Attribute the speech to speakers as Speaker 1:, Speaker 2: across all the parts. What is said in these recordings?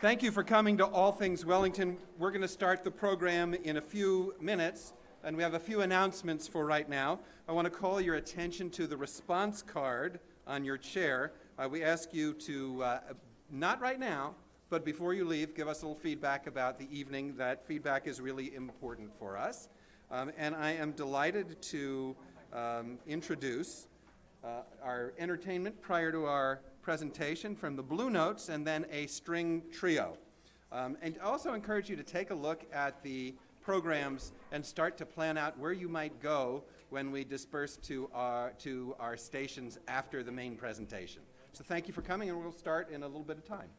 Speaker 1: Thank you for coming to All Things Wellington. We're going to start the program in a few minutes, and we have a few announcements for right now. I want to call your attention to the response card on your chair. We ask you to, not right now, but before you leave, give us a little feedback about the evening. That feedback is really important for us. And I am delighted to introduce our entertainment prior to our presentation from the Blue Notes and then a string trio. And also encourage you to take a look at the programs and start to plan out where you might go when we disperse to our stations after the main presentation. So thank you for coming, and we'll start in a little bit of time.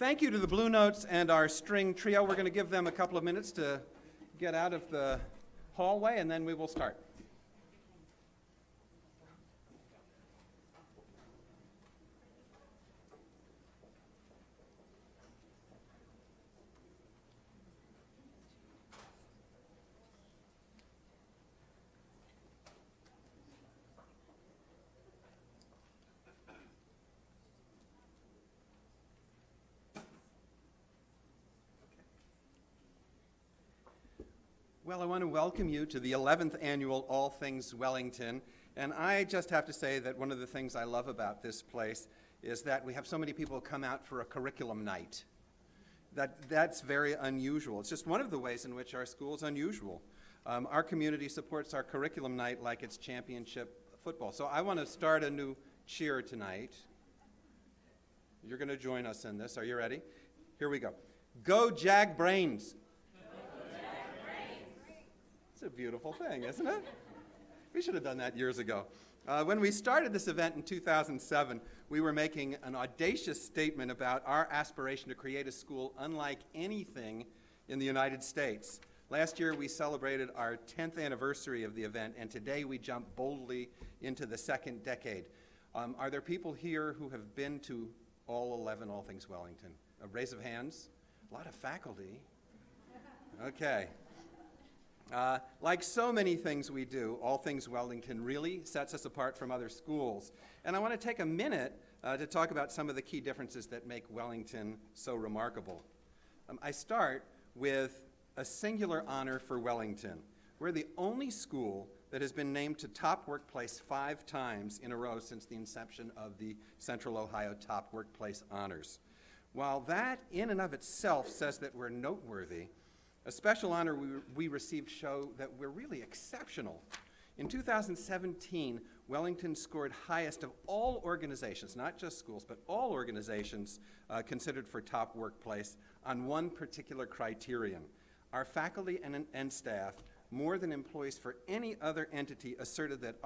Speaker 1: Thank you to the Blue Notes and our string trio. We're going to give them a couple of minutes to get out of the hallway, and then we will start. Well, I want to welcome you to the 11th annual All Things Wellington. And I just have to say that one of the things I love about this place is that we have so many people come out for a curriculum night. That's very unusual. It's just one of the ways in which our school is unusual. Our community supports our curriculum night like it's championship football. So I want to start a new cheer tonight. You're going to join us in this. Are you ready? Here we go. Go Jag Brains. It's a beautiful thing, isn't it? We should have done that years ago. When we started this event in 2007, we were making an audacious statement about our aspiration to create a school unlike anything in the United States. Last year, we celebrated our 10th anniversary of the event, and today we jump boldly into the second decade. Are there people here who have been to all 11 All Things Wellington? A raise of hands? A lot of faculty. Okay. Like so many things we do, All Things Wellington really sets us apart from other schools. And I want to take a minute to talk about some of the key differences that make Wellington so remarkable. I start with a singular honor for Wellington. We're the only school that has been named to Top Workplace 5 times in a row since the inception of the Central Ohio Top Workplace Honors. While that in and of itself says that we're noteworthy, a special honor we received show that we're really exceptional. In 2017, Wellington scored highest of all organizations, not just schools, but all organizations considered for top workplace on one particular criterion. Our faculty and staff, more than employees for any other entity, asserted that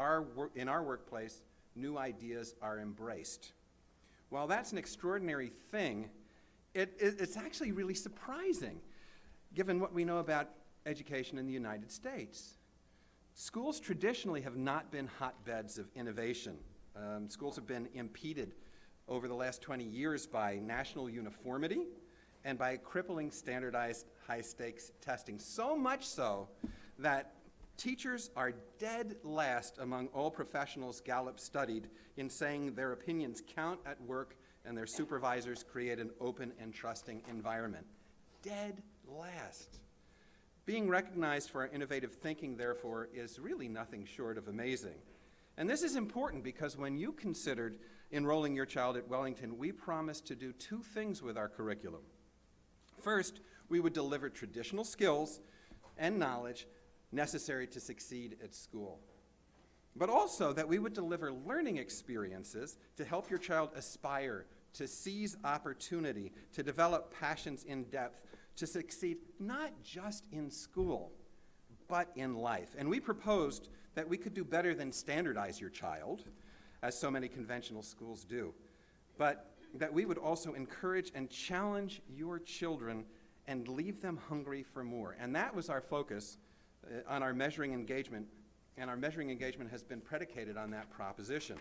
Speaker 1: in our workplace, new ideas are embraced. While that's an extraordinary thing, it's actually really surprising, given what we know about education in the United States. Schools traditionally have not been hotbeds of innovation. Schools have been impeded over the last 20 years by national uniformity and by crippling standardized high-stakes testing. So much so that teachers are dead last among all professionals Gallup studied in saying their opinions count at work and their supervisors create an open and trusting environment. Dead last. Being recognized for our innovative thinking, therefore, is really nothing short of amazing. And this is important because when you considered enrolling your child at Wellington, we promised to do 2 things with our curriculum. First, we would deliver traditional skills and knowledge necessary to succeed at school, but also that we would deliver learning experiences to help your child aspire, to seize opportunity, to develop passions in depth, to succeed not just in school, but in life. And we proposed that we could do better than standardize your child, as so many conventional schools do, but that we would also encourage and challenge your children and leave them hungry for more. And that was our focus on our measuring engagement, and our measuring engagement has been predicated on that proposition.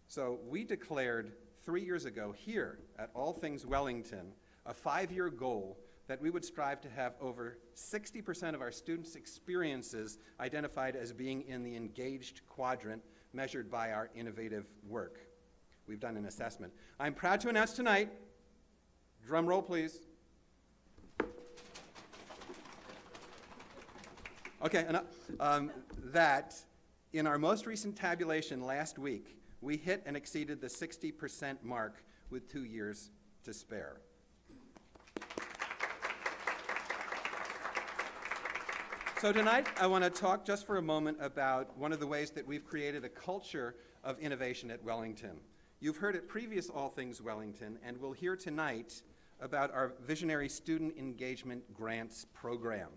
Speaker 1: So we declared 3 years ago here at All Things Wellington a 5-year goal that we would strive to have over 60% of our students' experiences identified as being in the engaged quadrant measured by our innovative work. We've done an assessment. I'm proud to announce tonight, drum roll please. Okay, that in our most recent tabulation last week, we hit and exceeded the 60% mark with 2 years to spare. So tonight, I want to talk just for a moment about one of the ways that we've created a culture of innovation at Wellington. You've heard at previous All Things Wellington, and we'll hear tonight about our Visionary Student Engagement Grants program.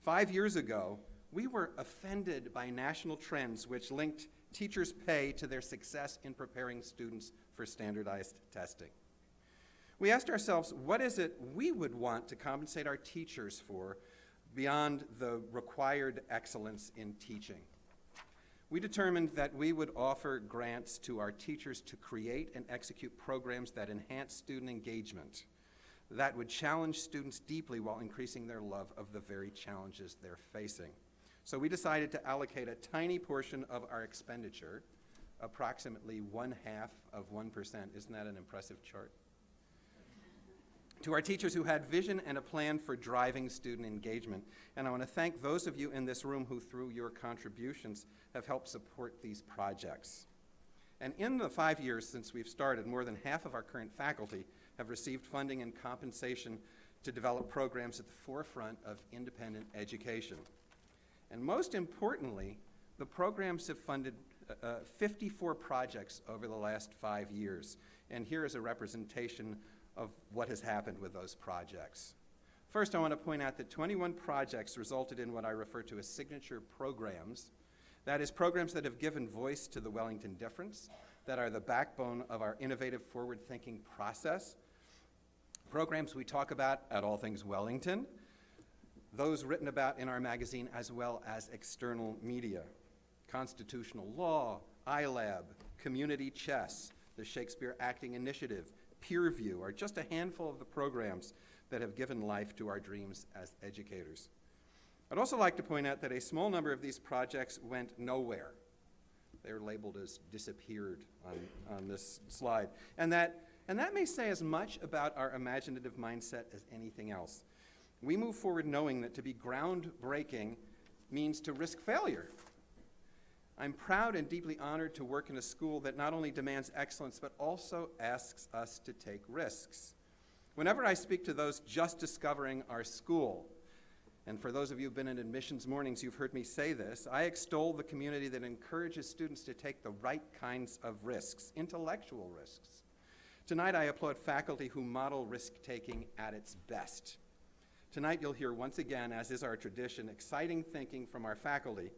Speaker 1: 5 years ago, we were offended by national trends which linked teachers' pay to their success in preparing students for standardized testing. We asked ourselves, what is it we would want to compensate our teachers for beyond the required excellence in teaching? We determined that we would offer grants to our teachers to create and execute programs that enhance student engagement, that would challenge students deeply while increasing their love of the very challenges they're facing. So we decided to allocate a tiny portion of our expenditure, approximately 1/2 of 1%. Isn't that an impressive chart? To our teachers who had vision and a plan for driving student engagement. And I want to thank those of you in this room who, through your contributions, have helped support these projects. And in the 5 years since we've started, more than half of our current faculty have received funding and compensation to develop programs at the forefront of independent education. And most importantly, the programs have funded 54 projects over the last 5 years. And here is a representation of what has happened with those projects. First, I want to point out that 21 projects resulted in what I refer to as signature programs. That is, programs that have given voice to the Wellington difference, that are the backbone of our innovative forward-thinking process. Programs we talk about at All Things Wellington, those written about in our magazine, as well as external media. Constitutional Law, iLab, Community Chess, the Shakespeare Acting Initiative, Peer View are just a handful of the programs that have given life to our dreams as educators. I'd also like to point out that a small number of these projects went nowhere. They're labeled as disappeared on this slide. And that may say as much about our imaginative mindset as anything else. We move forward knowing that to be groundbreaking means to risk failure. I'm proud and deeply honored to work in a school that not only demands excellence, but also asks us to take risks. Whenever I speak to those just discovering our school, and for those of you who've been in admissions mornings, you've heard me say this, I extol the community that encourages students to take the right kinds of risks, intellectual risks. Tonight, I applaud faculty who model risk-taking at its best. Tonight, you'll hear once again, as is our tradition, exciting thinking from our faculty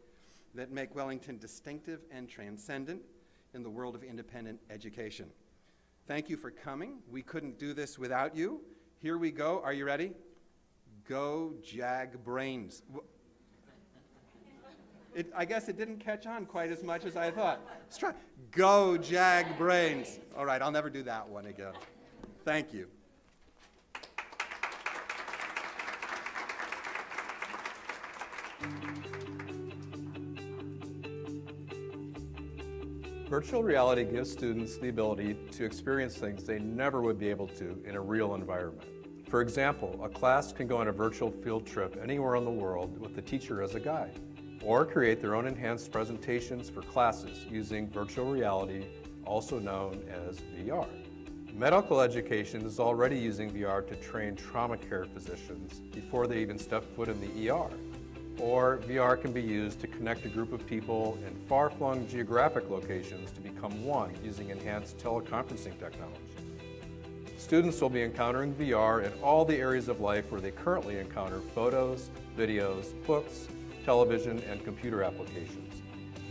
Speaker 1: that make Wellington distinctive and transcendent in the world of independent education. Thank you for coming. We couldn't do this without you. Here we go. Are you ready? Go Jag Brains. I guess it didn't catch on quite as much as I thought. Let's try. Go Jag Brains. All right, I'll never do that one again. Thank you.
Speaker 2: Virtual reality gives students the ability to experience things they never would be able to in a real environment. For example, a class can go on a virtual field trip anywhere in the world with the teacher as a guide, or create their own enhanced presentations for classes using virtual reality, also known as VR. Medical education is already using VR to train trauma care physicians before they even step foot in the ER. Or VR can be used to connect a group of people in far-flung geographic locations to become one using enhanced teleconferencing technology. Students will be encountering VR in all the areas of life where they currently encounter photos, videos, books, television, and computer applications.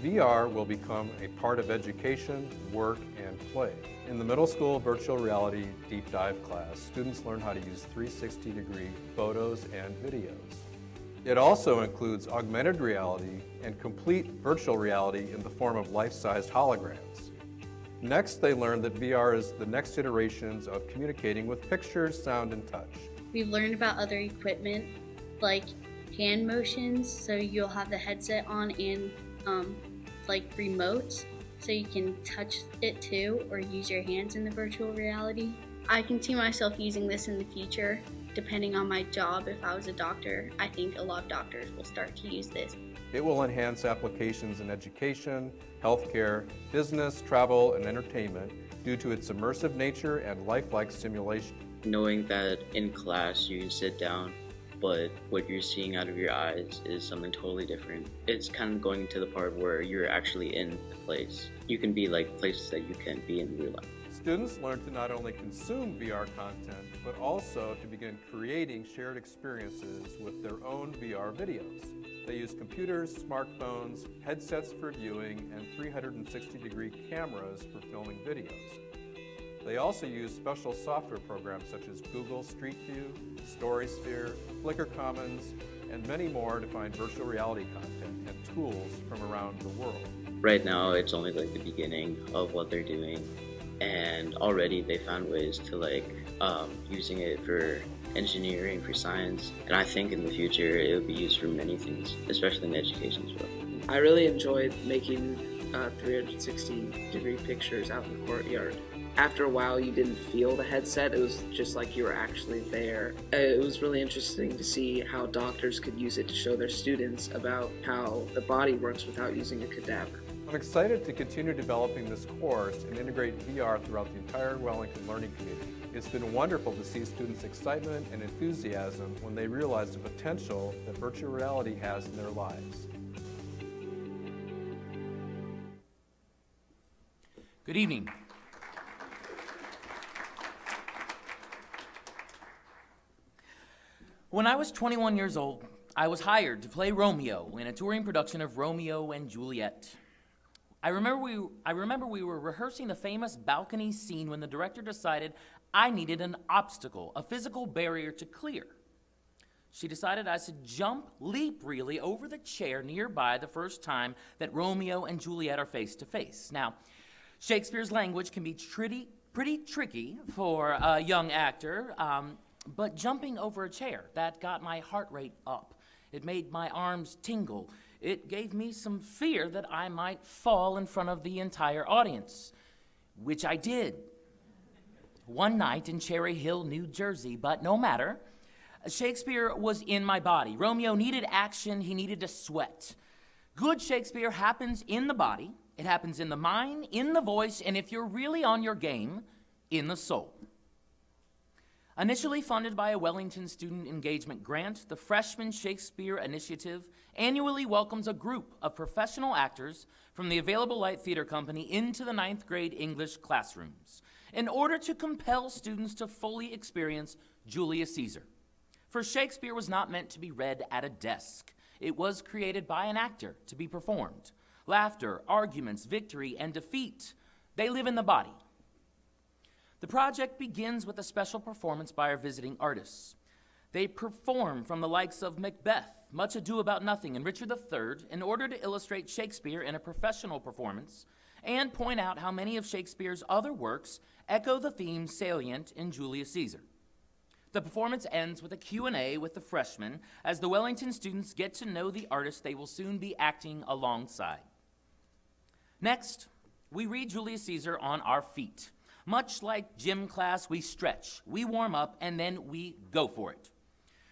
Speaker 2: VR will become a part of education, work, and play. In the middle school virtual reality deep dive class, students learn how to use 360-degree photos and videos. It also includes augmented reality and complete virtual reality in the form of life-sized holograms. Next, they learn that VR is the next iterations of communicating with pictures, sound, and touch.
Speaker 3: We've learned about other equipment like hand motions, so you'll have the headset on and like remotes, so you can touch it too or use your hands in the virtual reality. I can see myself using this in the future. Depending on my job, if I was a doctor, I think a lot of doctors will start to use this.
Speaker 2: It will enhance applications in education, healthcare, business, travel, and entertainment due to its immersive nature and lifelike stimulation.
Speaker 4: Knowing that in class you sit down, but what you're seeing out of your eyes is something totally different. It's kind of going to the part where you're actually in the place. You can be like places that you can't be in real life.
Speaker 2: Students learn to not only consume VR content, but also to begin creating shared experiences with their own VR videos. They use computers, smartphones, headsets for viewing, and 360-degree cameras for filming videos. They also use special software programs such as Google Street View, StorySphere, Flickr Commons, and many more to find virtual reality content and tools from around the world.
Speaker 4: Right now, it's only like the beginning of what they're doing, and already they found ways to using it for engineering, for science, and I think in the future it will be used for many things, especially in education as well.
Speaker 5: I really enjoyed making 360-degree pictures out in the courtyard. After a while, you didn't feel the headset. It was just like you were actually there. It was really interesting to see how doctors could use it to show their students about how the body works without using a cadaver.
Speaker 2: I'm excited to continue developing this course and integrate VR throughout the entire Wellington learning community. It's been wonderful to see students' excitement and enthusiasm when they realize the potential that virtual reality has in their lives.
Speaker 6: Good evening. When I was 21 years old, I was hired to play Romeo in a touring production of Romeo and Juliet. I remember we were rehearsing the famous balcony scene when the director decided I needed an obstacle, a physical barrier to clear. She decided I should leap really, over the chair nearby the first time that Romeo and Juliet are face to face. Now, Shakespeare's language can be pretty tricky for a young actor, but jumping over a chair, that got my heart rate up. It made my arms tingle. It gave me some fear that I might fall in front of the entire audience, which I did. One night in Cherry Hill, New Jersey, but no matter. Shakespeare was in my body. Romeo needed action, he needed to sweat. Good Shakespeare happens in the body, it happens in the mind, in the voice, and if you're really on your game, in the soul. Initially funded by a Wellington Student Engagement Grant, the Freshman Shakespeare Initiative annually welcomes a group of professional actors from the Available Light Theater Company into the 9th grade English classrooms in order to compel students to fully experience Julius Caesar. For Shakespeare was not meant to be read at a desk. It was created by an actor to be performed. Laughter, arguments, victory, and defeat, they live in the body. The project begins with a special performance by our visiting artists. They perform from the likes of Macbeth, Much Ado About Nothing, and Richard III in order to illustrate Shakespeare in a professional performance and point out how many of Shakespeare's other works echo the themes salient in Julius Caesar. The performance ends with a Q&A with the freshmen as the Wellington students get to know the artists they will soon be acting alongside. Next, we read Julius Caesar on our feet. Much like gym class, we stretch, we warm up, and then we go for it.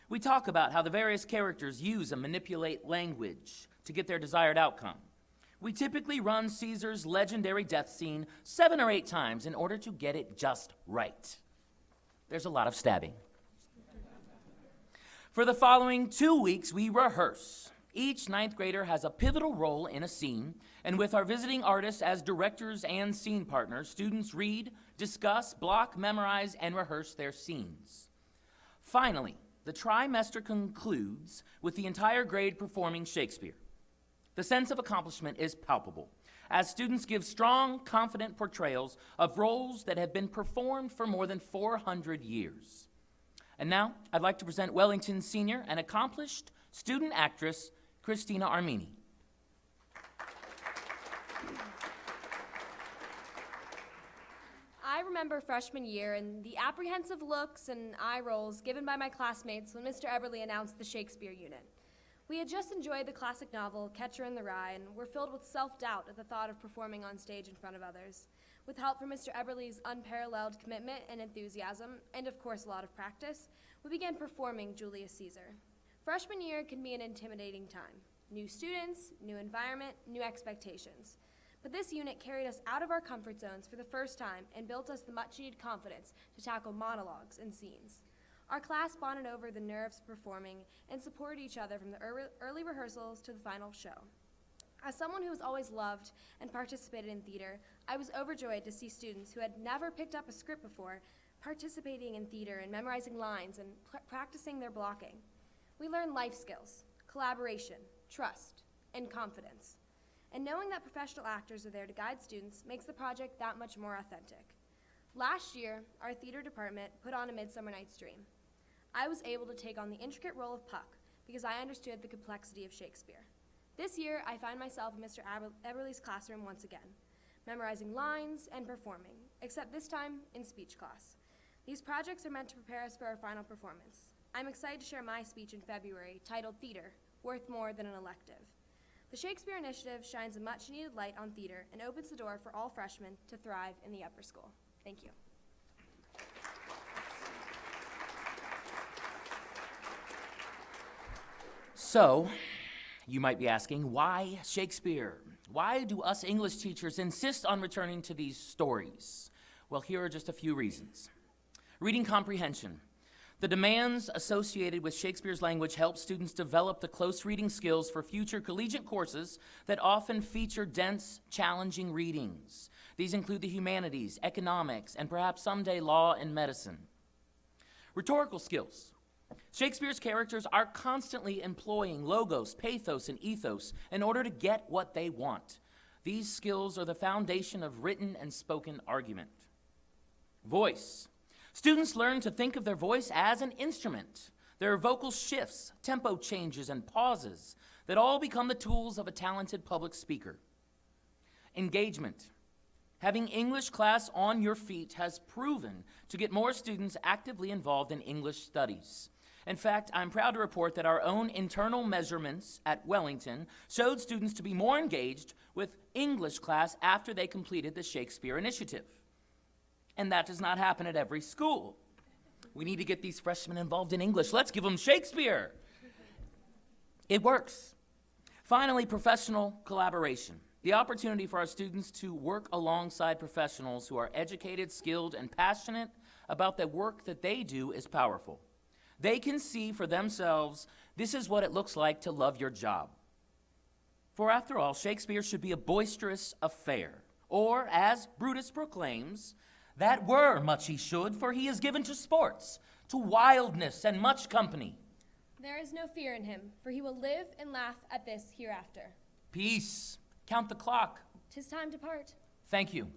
Speaker 6: We talk about how the various characters use and manipulate language to get their desired outcome. We typically run Caesar's legendary death scene 7 or 8 times in order to get it just right. There's a lot of stabbing. For the following 2 weeks, we rehearse. Each 9th grader has a pivotal role in a scene, and with our visiting artists as directors and scene partners, students read, discuss, block, memorize, and rehearse their scenes. Finally, the trimester concludes with the entire grade performing Shakespeare. The sense of accomplishment is palpable, as students give strong, confident portrayals of roles that have been performed for more than 400 years. And now, I'd like to present Wellington's senior and accomplished student actress, Christina Armini.
Speaker 7: I remember freshman year and the apprehensive looks and eye rolls given by my classmates when Mr. Eberly announced the Shakespeare unit. We had just enjoyed the classic novel, Catcher in the Rye, and were filled with self-doubt at the thought of performing on stage in front of others. With help from Mr. Eberly's unparalleled commitment and enthusiasm, and of course a lot of practice, we began performing Julius Caesar. Freshman year can be an intimidating time. New students, new environment, new expectations. But this unit carried us out of our comfort zones for the first time and built us the much-needed confidence to tackle monologues and scenes. Our class bonded over the nerves of performing and supported each other from the early rehearsals to the final show. As someone who has always loved and participated in theater, I was overjoyed to see students who had never picked up a script before participating in theater and memorizing lines and practicing their blocking. We learned life skills, collaboration, trust, and confidence. And knowing that professional actors are there to guide students makes the project that much more authentic. Last year, our theater department put on A Midsummer Night's Dream. I was able to take on the intricate role of Puck because I understood the complexity of Shakespeare. This year, I find myself in Mr. Eberly's classroom once again, memorizing lines and performing, except this time in speech class. These projects are meant to prepare us for our final performance. I'm excited to share my speech in February, titled Theater, Worth More Than an Elective. The Shakespeare Initiative shines a much-needed light on theater and opens the door for all freshmen to thrive in the upper school. Thank you.
Speaker 6: So, you might be asking, why Shakespeare? Why do us English teachers insist on returning to these stories? Well, here are just a few reasons. Reading comprehension. The demands associated with Shakespeare's language help students develop the close reading skills for future collegiate courses that often feature dense, challenging readings. These include the humanities, economics, and perhaps someday law and medicine. Rhetorical skills. Shakespeare's characters are constantly employing logos, pathos, and ethos in order to get what they want. These skills are the foundation of written and spoken argument. Voice. Students learn to think of their voice as an instrument. There are vocal shifts, tempo changes, and pauses that all become the tools of a talented public speaker. Engagement. Having English class on your feet has proven to get more students actively involved in English studies. In fact, I'm proud to report that our own internal measurements at Wellington showed students to be more engaged with English class after they completed the Shakespeare Initiative. And that does not happen at every school. We need to get these freshmen involved in English. Let's give them Shakespeare. It works. Finally, professional collaboration. The opportunity for our students to work alongside professionals who are educated, skilled, and passionate about the work that they do is powerful. They can see for themselves, this is what it looks like to love your job. For after all, Shakespeare should be a boisterous affair. Or, as Brutus proclaims, that were much he should, for he is given to sports, to wildness and much company.
Speaker 7: There is no fear in him, for he will live and laugh at this hereafter.
Speaker 6: Peace. Count the clock.
Speaker 7: 'Tis time to part.
Speaker 6: Thank you.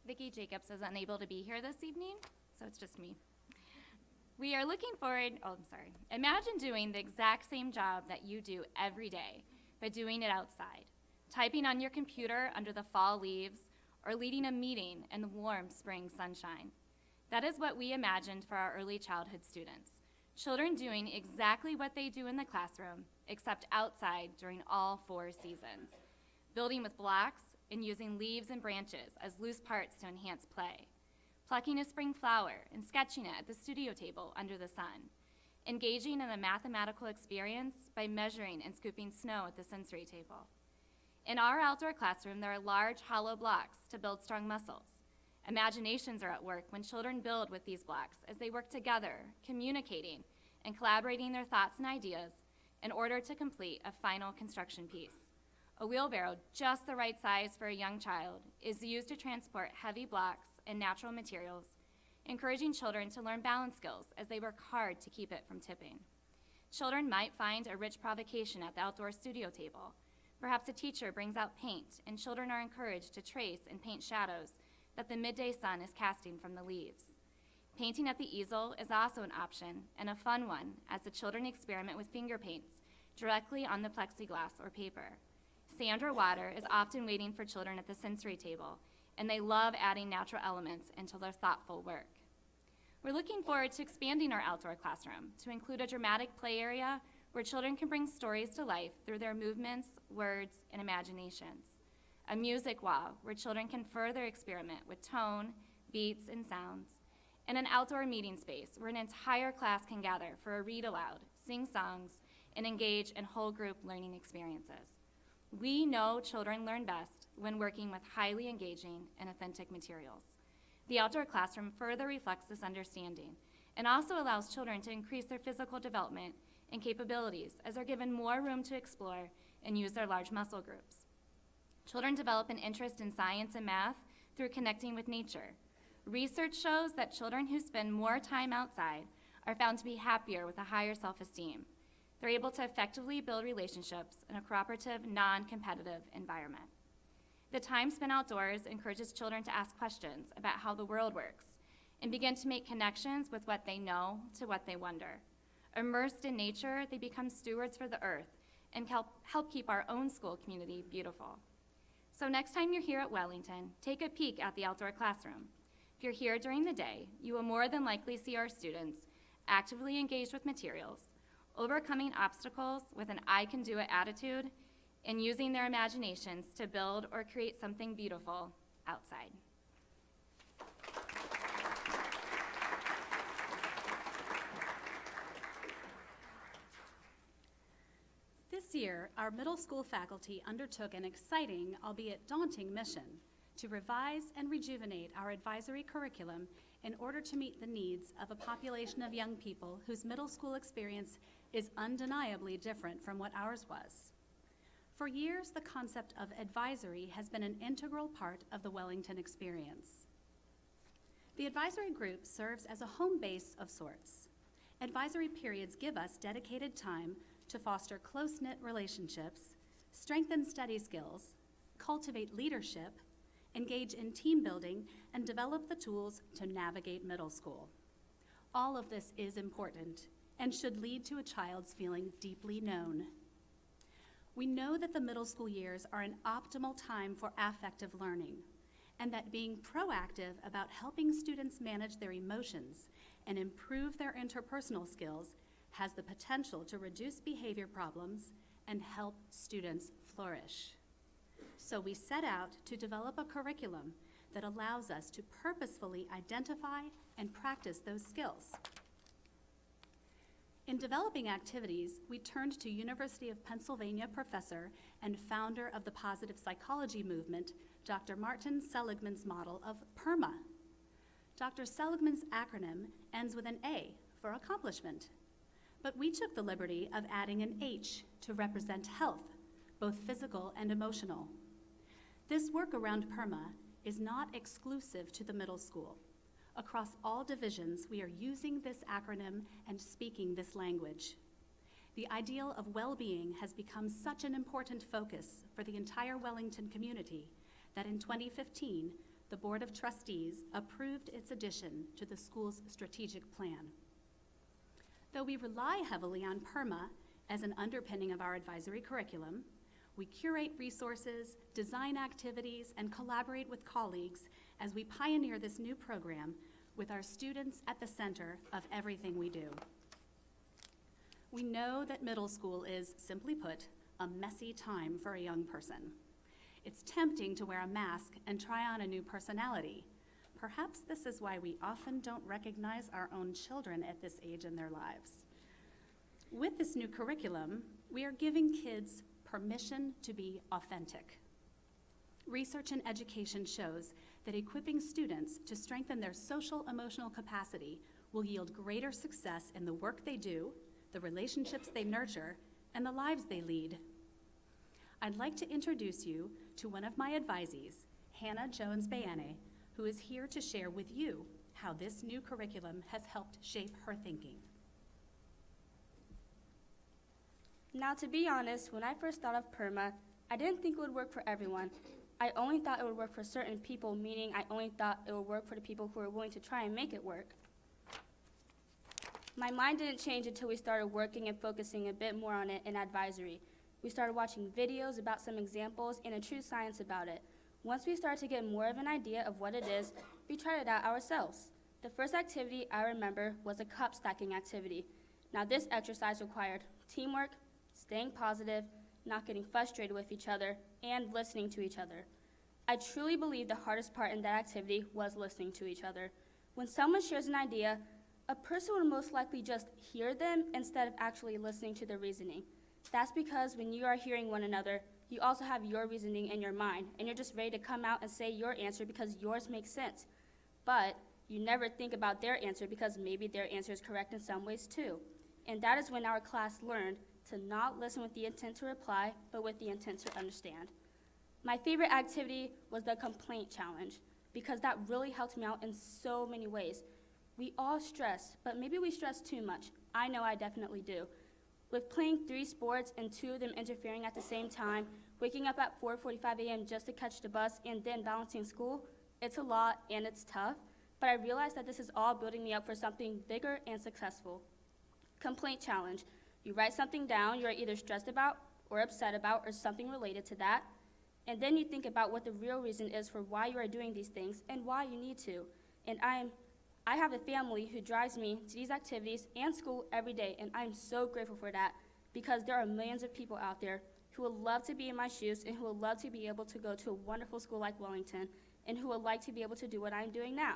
Speaker 8: Vicki Jacobs is unable to be here this evening, so it's just me. We are looking forward, imagine doing the exact same job that you do every day, but doing it outside, typing on your computer under the fall leaves, or leading a meeting in the warm spring sunshine. That is what we imagined for our early childhood students, children doing exactly what they do in the classroom, except outside during all 4 seasons, building with blocks and using leaves and branches as loose parts to enhance play, plucking a spring flower and sketching it at the studio table under the sun, engaging in a mathematical experience by measuring and scooping snow at the sensory table. In our outdoor classroom, there are large hollow blocks to build strong muscles. Imaginations are at work when children build with these blocks as they work together, communicating and collaborating their thoughts and ideas in order to complete a final construction piece. A wheelbarrow, just the right size for a young child, is used to transport heavy blocks and natural materials, encouraging children to learn balance skills as they work hard to keep it from tipping. Children might find a rich provocation at the outdoor studio table. Perhaps a teacher brings out paint, and children are encouraged to trace and paint shadows that the midday sun is casting from the leaves. Painting at the easel is also an option, and a fun one, as the children experiment with finger paints directly on the plexiglass or paper. Sand or water is often waiting for children at the sensory table, and they love adding natural elements into their thoughtful work. We're looking forward to expanding our outdoor classroom to include a dramatic play area where children can bring stories to life through their movements, words, and imaginations. A music wall where children can further experiment with tone, beats, and sounds. And an outdoor meeting space where an entire class can gather for a read aloud, sing songs, and engage in whole group learning experiences. We know children learn best when working with highly engaging and authentic materials. The outdoor classroom further reflects this understanding and also allows children to increase their physical development and capabilities as they're given more room to explore and use their large muscle groups. Children develop an interest in science and math through connecting with nature. Research shows that children who spend more time outside are found to be happier with a higher self-esteem. They're able to effectively build relationships in a cooperative, non-competitive environment. The time spent outdoors encourages children to ask questions about how the world works and begin to make connections with what they know to what they wonder. Immersed in nature, they become stewards for the earth and help keep our own school community beautiful. So next time you're here at Wellington, take a peek at the outdoor classroom. If you're here during the day, you will more than likely see our students actively engaged with materials, overcoming obstacles with an I can do it attitude, and using their imaginations to build or create something beautiful outside.
Speaker 9: This year, our middle school faculty undertook an exciting, albeit daunting, mission to revise and rejuvenate our advisory curriculum in order to meet the needs of a population of young people whose middle school experience is undeniably different from what ours was. For years, the concept of advisory has been an integral part of the Wellington experience. The advisory group serves as a home base of sorts. Advisory periods give us dedicated time to foster close-knit relationships, strengthen study skills, cultivate leadership, engage in team building, and develop the tools to navigate middle school. All of this is important and should lead to a child's feeling deeply known. We know that the middle school years are an optimal time for affective learning, and that being proactive about helping students manage their emotions and improve their interpersonal skills has the potential to reduce behavior problems and help students flourish. So we set out to develop a curriculum that allows us to purposefully identify and practice those skills. In developing activities, we turned to University of Pennsylvania professor and founder of the positive psychology movement, Dr. Martin Seligman's model of PERMA. Dr. Seligman's acronym ends with an A for accomplishment, but we took the liberty of adding an H to represent health, both physical and emotional. This work around PERMA is not exclusive to the middle school. Across all divisions, we are using this acronym and speaking this language. The ideal of well-being has become such an important focus for the entire Wellington community that in 2015, the Board of Trustees approved its addition to the school's strategic plan. Though we rely heavily on PERMA as an underpinning of our advisory curriculum, we curate resources, design activities, and collaborate with colleagues as we pioneer this new program with our students at the center of everything we do. We know that middle school is, simply put, a messy time for a young person. It's tempting to wear a mask and try on a new personality. Perhaps this is why we often don't recognize our own children at this age in their lives. With this new curriculum, we are giving kids permission to be authentic. Research and education shows that equipping students to strengthen their social-emotional capacity will yield greater success in the work they do, the relationships they nurture, and the lives they lead. I'd like to introduce you to one of my advisees, Hannah Jones-Bayane, who is here to share with you how this new curriculum has helped shape her thinking.
Speaker 10: Now, to be honest, when I first thought of PERMA, I didn't think it would work for everyone. I only thought it would work for certain people, meaning I only thought it would work for the people who were willing to try and make it work. My mind didn't change until we started working and focusing a bit more on it in advisory. We started watching videos about some examples and a true science about it. Once we started to get more of an idea of what it is, we tried it out ourselves. The first activity I remember was a cup stacking activity. Now, this exercise required teamwork, staying positive, not getting frustrated with each other, and listening to each other. I truly believe the hardest part in that activity was listening to each other. When someone shares an idea, a person would most likely just hear them instead of actually listening to their reasoning. That's because when you are hearing one another, you also have your reasoning in your mind, and you're just ready to come out and say your answer because yours makes sense. But you never think about their answer because maybe their answer is correct in some ways too. And that is when our class learned to not listen with the intent to reply, but with the intent to understand. My favorite activity was the complaint challenge, because that really helped me out in so many ways. We all stress, but maybe we stress too much. I know I definitely do. With playing 3 sports and 2 of them interfering at the same time, waking up at 4:45 a.m. just to catch the bus, and then balancing school, it's a lot and it's tough, but I realize that this is all building me up for something bigger and successful. Complaint challenge. You write something down you are either stressed about or upset about or something related to that, and then you think about what the real reason is for why you are doing these things and why you need to. And I have a family who drives me to these activities and school every day, and I'm so grateful for that because there are millions of people out there who would love to be in my shoes and who would love to be able to go to a wonderful school like Wellington and who would like to be able to do what I'm doing now.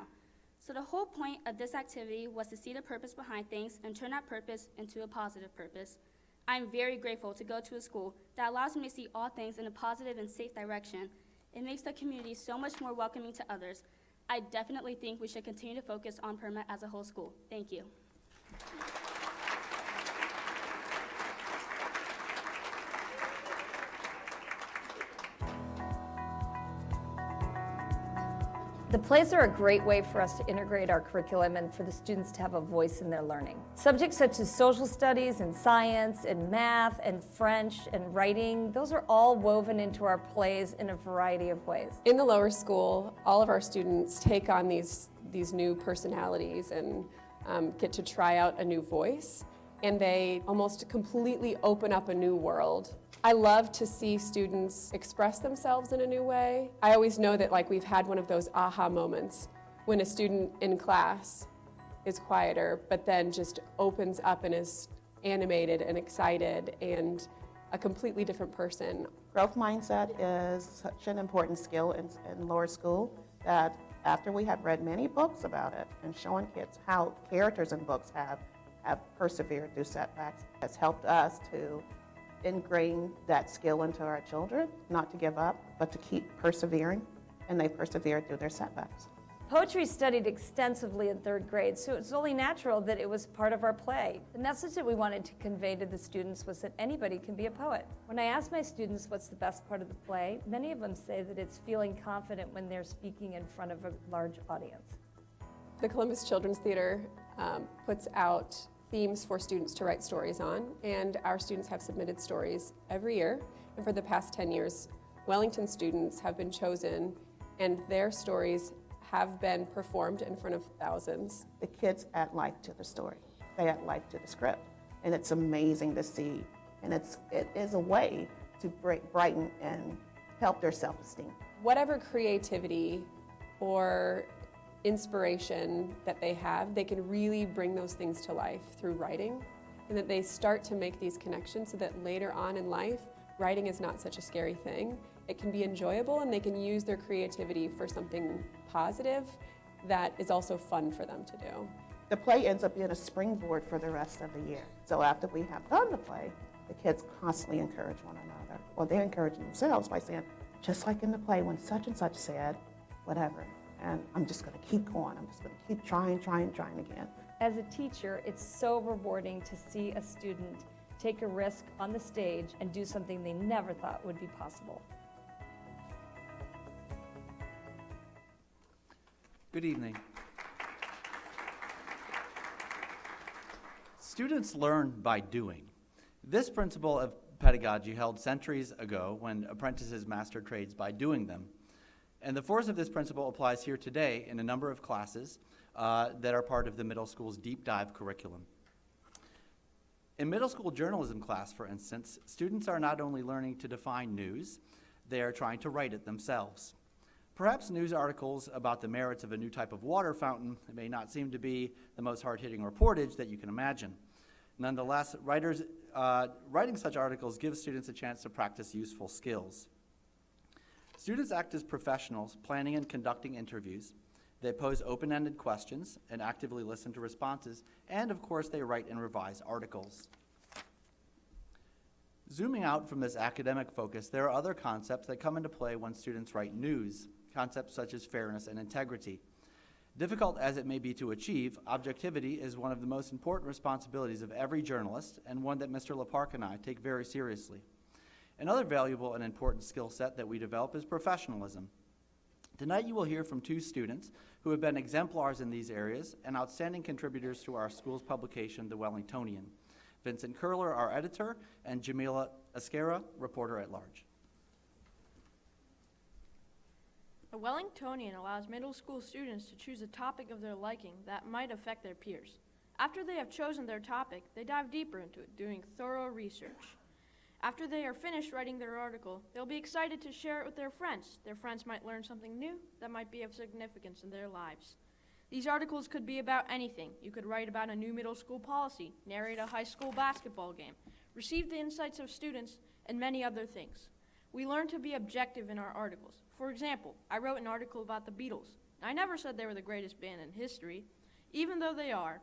Speaker 10: So the whole point of this activity was to see the purpose behind things and turn that purpose into a positive purpose. I'm very grateful to go to a school that allows me to see all things in a positive and safe direction. It makes the community so much more welcoming to others. I definitely think we should continue to focus on PERMA as a whole school. Thank you.
Speaker 11: The plays are a great way for us to integrate our curriculum and for the students to have a voice in their learning. Subjects such as social studies and science and math and French and writing, those are all woven into our plays in a variety of ways.
Speaker 12: In the lower school, all of our students take on these new personalities and get to try out a new voice, and they almost completely open up a new world. I love to see students express themselves in a new way. I always know that we've had one of those aha moments when a student in class is quieter, but then just opens up and is animated and excited and a completely different person.
Speaker 13: Growth mindset is such an important skill in lower school that after we have read many books about it and showing kids how characters in books have persevered through setbacks, has helped us to ingrain that skill into our children, not to give up, but to keep persevering, and they persevered through their setbacks.
Speaker 11: Poetry is studied extensively in 3rd grade, so it's only natural that it was part of our play. The message that we wanted to convey to the students was that anybody can be a poet. When I ask my students what's the best part of the play, many of them say that it's feeling confident when they're speaking in front of a large audience.
Speaker 12: The Columbus Children's Theater puts out themes for students to write stories on, and our students have submitted stories every year. And for the past 10 years, Wellington students have been chosen, and their stories have been performed in front of thousands.
Speaker 13: The kids add life to the story. They add life to the script, and it's amazing to see. And it is a way to brighten and help their self-esteem.
Speaker 12: Whatever creativity or inspiration that they have, they can really bring those things to life through writing, and that they start to make these connections so that later on in life, writing is not such a scary thing. It can be enjoyable, and they can use their creativity for something positive that is also fun for them to do.
Speaker 13: The play ends up being a springboard for the rest of the year. So after we have done the play, the kids constantly encourage one another. Well, they encourage themselves by saying, just like in the play when such and such said, whatever. And I'm just going to keep going. I'm just going to keep trying again.
Speaker 11: As a teacher, it's so rewarding to see a student take a risk on the stage and do something they never thought would be possible.
Speaker 14: Good evening. Students learn by doing. This principle of pedagogy held centuries ago when apprentices mastered trades by doing them. And the force of this principle applies here today in a number of classes that are part of the middle school's deep dive curriculum. In middle school journalism class, for instance, students are not only learning to define news, they are trying to write it themselves. Perhaps news articles about the merits of a new type of water fountain may not seem to be the most hard-hitting reportage that you can imagine. Nonetheless, writing such articles gives students a chance to practice useful skills. Students act as professionals, planning and conducting interviews. They pose open-ended questions and actively listen to responses, and of course they write and revise articles. Zooming out from this academic focus, there are other concepts that come into play when students write news, concepts such as fairness and integrity. Difficult as it may be to achieve, objectivity is one of the most important responsibilities of every journalist, and one that Mr. LaPark and I take very seriously. Another valuable and important skill set that we develop is professionalism. Tonight you will hear from 2 students who have been exemplars in these areas and outstanding contributors to our school's publication, The Wellingtonian. Vincent Curler, our editor, and Jamila Esquera, reporter at large.
Speaker 15: A Wellingtonian allows middle school students to choose a topic of their liking that might affect their peers. After they have chosen their topic, they dive deeper into it, doing thorough research. After they are finished writing their article, they'll be excited to share it with their friends. Their friends might learn something new that might be of significance in their lives. These articles could be about anything. You could write about a new middle school policy, narrate a high school basketball game, receive the insights of students, and many other things. We learn to be objective in our articles. For example, I wrote an article about the Beatles. I never said they were the greatest band in history, even though they are,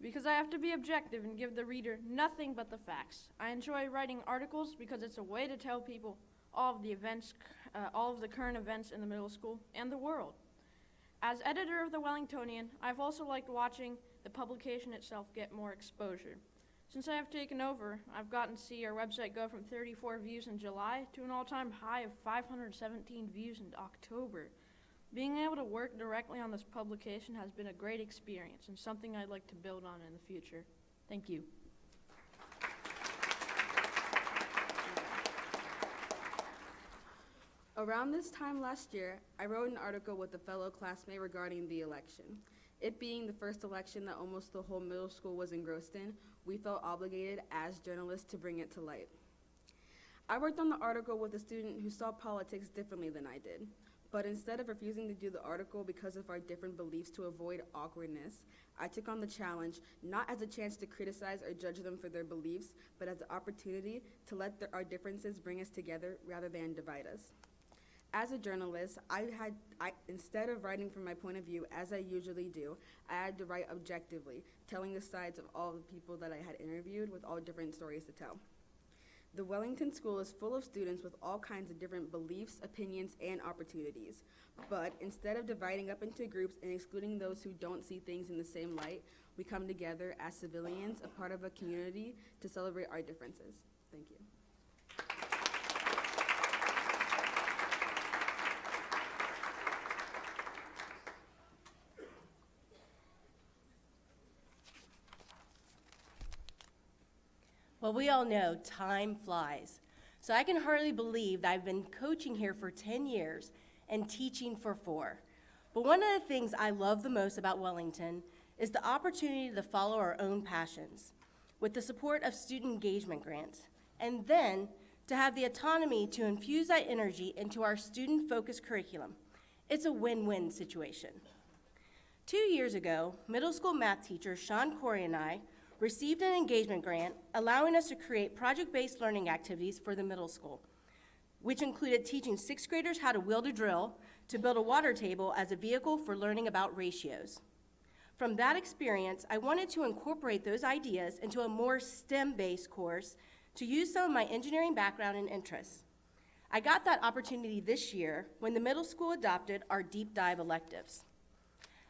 Speaker 15: because I have to be objective and give the reader nothing but the facts. I enjoy writing articles because it's a way to tell people all of the current events in the middle school and the world. As editor of the Wellingtonian, I've also liked watching the publication itself get more exposure. Since I have taken over, I've gotten to see our website go from 34 views in July to an all-time high of 517 views in October. Being able to work directly on this publication has been a great experience and something I'd like to build on in the future. Thank you.
Speaker 16: Around this time last year, I wrote an article with a fellow classmate regarding the election. It being the first election that almost the whole middle school was engrossed in, we felt obligated as journalists to bring it to light. I worked on the article with a student who saw politics differently than I did. But instead of refusing to do the article because of our different beliefs to avoid awkwardness, I took on the challenge not as a chance to criticize or judge them for their beliefs, but as an opportunity to let our differences bring us together rather than divide us. As a journalist, instead of writing from my point of view, as I usually do, I had to write objectively, telling the sides of all the people that I had interviewed with all different stories to tell. The Wellington School is full of students with all kinds of different beliefs, opinions, and opportunities. But instead of dividing up into groups and excluding those who don't see things in the same light, we come together as civilians, a part of a community, to celebrate our differences. Thank you.
Speaker 17: Well, we all know time flies. So I can hardly believe that I've been coaching here for 10 years and teaching for 4. But one of the things I love the most about Wellington is the opportunity to follow our own passions with the support of student engagement grants, and then to have the autonomy to infuse that energy into our student-focused curriculum. It's a win-win situation. 2 years ago, middle school math teacher Sean Corey and I received an engagement grant allowing us to create project-based learning activities for the middle school, which included teaching 6th graders how to wield a drill to build a water table as a vehicle for learning about ratios. From that experience, I wanted to incorporate those ideas into a more STEM-based course to use some of my engineering background and interests. I got that opportunity this year when the middle school adopted our deep dive electives.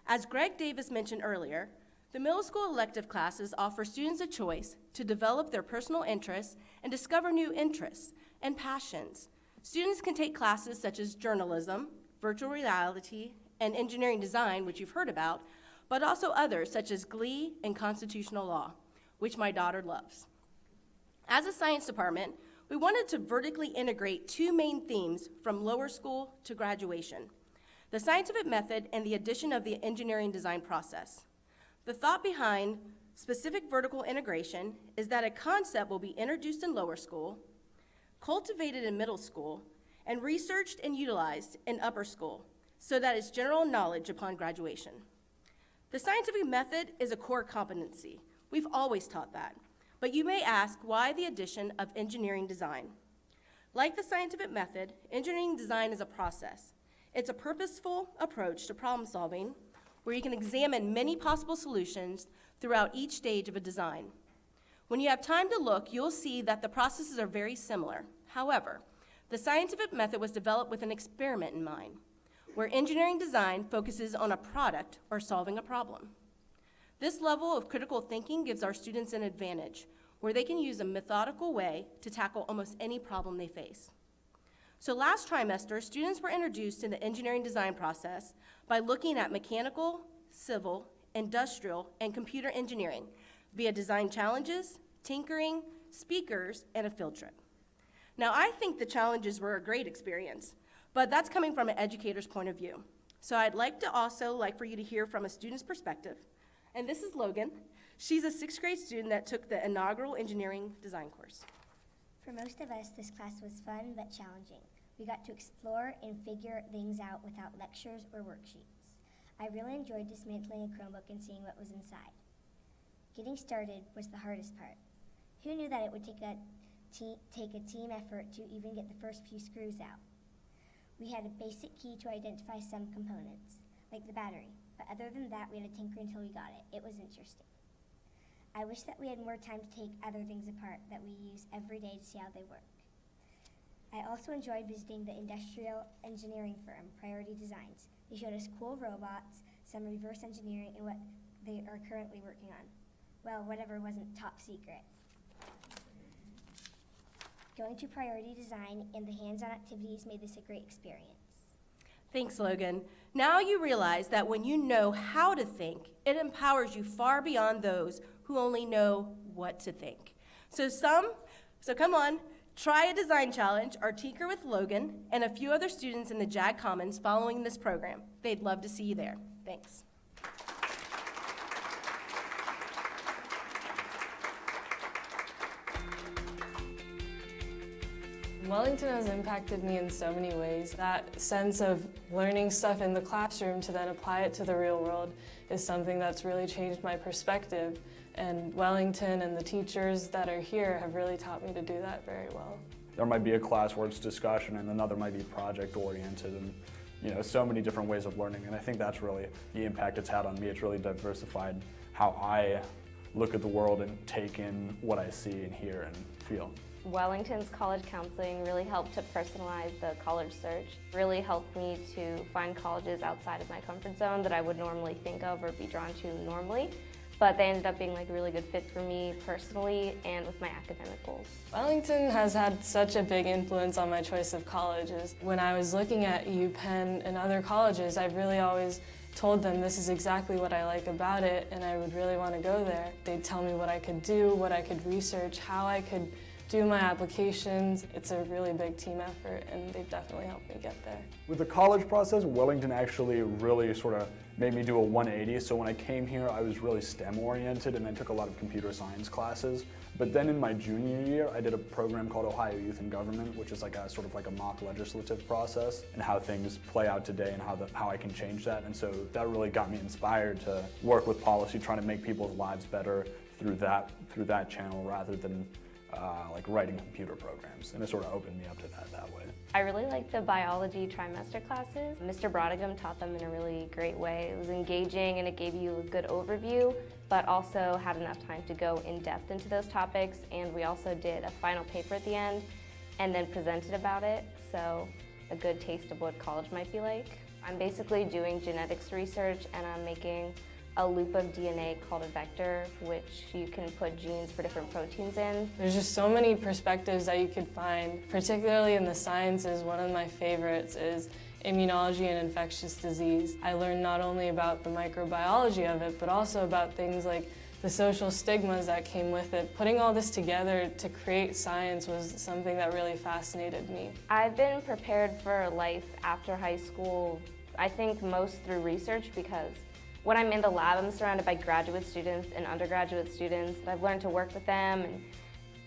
Speaker 17: As Greg Davis mentioned earlier, the middle school elective classes offer students a choice to develop their personal interests and discover new interests and passions. Students can take classes such as journalism, virtual reality, and engineering design, which you've heard about, but also others such as Glee and constitutional law, which my daughter loves. As a science department, we wanted to vertically integrate 2 main themes from lower school to graduation: the scientific method and the addition of the engineering design process. The thought behind specific vertical integration is that a concept will be introduced in lower school, cultivated in middle school, and researched and utilized in upper school, so that it's general knowledge upon graduation. The scientific method is a core competency. We've always taught that. But you may ask, why the addition of engineering design? Like the scientific method, engineering design is a process. It's a purposeful approach to problem solving where you can examine many possible solutions throughout each stage of a design. When you have time to look, you'll see that the processes are very similar. However, the scientific method was developed with an experiment in mind, where engineering design focuses on a product or solving a problem. This level of critical thinking gives our students an advantage, where they can use a methodical way to tackle almost any problem they face. So last trimester, students were introduced to the engineering design process by looking at mechanical, civil, industrial, and computer engineering, via design challenges, tinkering, speakers, and a field trip. Now, I think the challenges were a great experience, but that's coming from an educator's point of view. So I'd also like for you to hear from a student's perspective. And this is Logan. She's a 6th grade student that took the inaugural engineering design course.
Speaker 18: For most of us, this class was fun but challenging. We got to explore and figure things out without lectures or worksheets. I really enjoyed dismantling a Chromebook and seeing what was inside. Getting started was the hardest part. Who knew that it would take a team effort to even get the first few screws out? We had a basic key to identify some components, like the battery, but other than that, we had to tinker until we got it. It was interesting. I wish that we had more time to take other things apart that we use every day to see how they work. I also enjoyed visiting the industrial engineering firm, Priority Designs. They showed us cool robots, some reverse engineering, and what they are currently working on. Well, whatever wasn't top secret. Going to Priority Design and the hands-on activities made this a great experience.
Speaker 17: Thanks, Logan. Now you realize that when you know how to think, it empowers you far beyond those who only know what to think. So come on, try a design challenge or tinker with Logan and a few other students in the JAG Commons following this program. They'd love to see you there. Thanks.
Speaker 19: Wellington has impacted me in so many ways. That sense of learning stuff in the classroom to then apply it to the real world is something that's really changed my perspective. And Wellington and the teachers that are here have really taught me to do that very well.
Speaker 20: There might be a class where it's discussion and another might be project oriented, and so many different ways of learning. And I think that's really the impact it's had on me. It's really diversified how I look at the world and take in what I see and hear and feel.
Speaker 21: Wellington's college counseling really helped to personalize the college search, really helped me to find colleges outside of my comfort zone that I would normally think of or be drawn to normally, but they ended up being like a really good fit for me personally and with my academic goals.
Speaker 19: Wellington has had such a big influence on my choice of colleges. When I was looking at UPenn and other colleges, I really always told them this is exactly what I like about it and I would really want to go there. They'd tell me what I could do, what I could research, how I could do my applications. It's a really big team effort and they've definitely helped me get there.
Speaker 20: With the college process, Wellington actually really sort of made me do a 180. So when I came here, I was really STEM oriented and I took a lot of computer science classes. But then in my junior year, I did a program called Ohio Youth in Government, which is like a sort of like a mock legislative process and how things play out today and how I can change that. And so that really got me inspired to work with policy, trying to make people's lives better through that channel rather than like writing computer programs, and it sort of opened me up to that way.
Speaker 21: I really liked the biology trimester classes. Mr. Brodigam taught them in a really great way. It was engaging and it gave you a good overview, but also had enough time to go in depth into those topics, and we also did a final paper at the end and then presented about it, so a good taste of what college might be like. I'm basically doing genetics research and I'm making a loop of DNA called a vector, which you can put genes for different proteins in.
Speaker 19: There's just so many perspectives that you could find, particularly in the sciences. One of my favorites is immunology and infectious disease. I learned not only about the microbiology of it, but also about things like the social stigmas that came with it. Putting all this together to create science was something that really fascinated me.
Speaker 21: I've been prepared for life after high school, I think most through research, because when I'm in the lab, I'm surrounded by graduate students and undergraduate students. I've learned to work with them and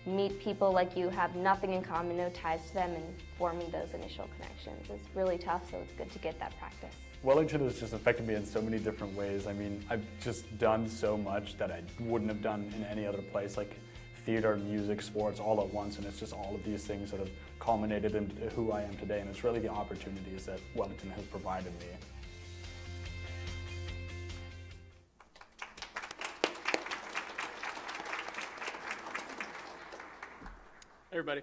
Speaker 21: meet people like you, have nothing in common, no ties to them, and forming those initial connections. It's really tough, so it's good to get that practice.
Speaker 20: Wellington has just affected me in so many different ways. I mean, I've just done so much that I wouldn't have done in any other place, like theater, music, sports, all at once, and it's just all of these things that have culminated into who I am today, and it's really the opportunities that Wellington has provided me.
Speaker 22: Hey everybody.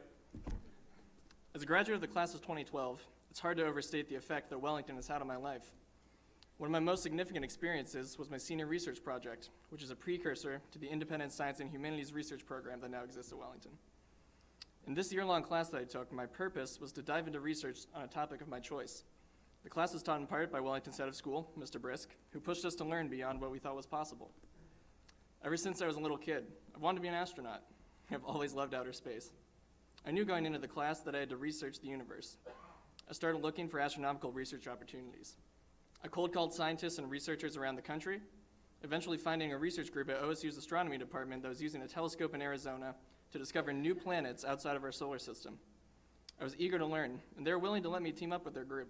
Speaker 22: As a graduate of the class of 2012, it's hard to overstate the effect that Wellington has had on my life. One of my most significant experiences was my senior research project, which is a precursor to the independent science and humanities research program that now exists at Wellington. In this year-long class that I took, my purpose was to dive into research on a topic of my choice. The class was taught in part by Wellington's head of school, Mr. Brisk, who pushed us to learn beyond what we thought was possible. Ever since I was a little kid, I've wanted to be an astronaut. I've always loved outer space. I knew going into the class that I had to research the universe. I started looking for astronomical research opportunities. I cold called scientists and researchers around the country, eventually finding a research group at OSU's astronomy department that was using a telescope in Arizona to discover new planets outside of our solar system. I was eager to learn, and they were willing to let me team up with their group.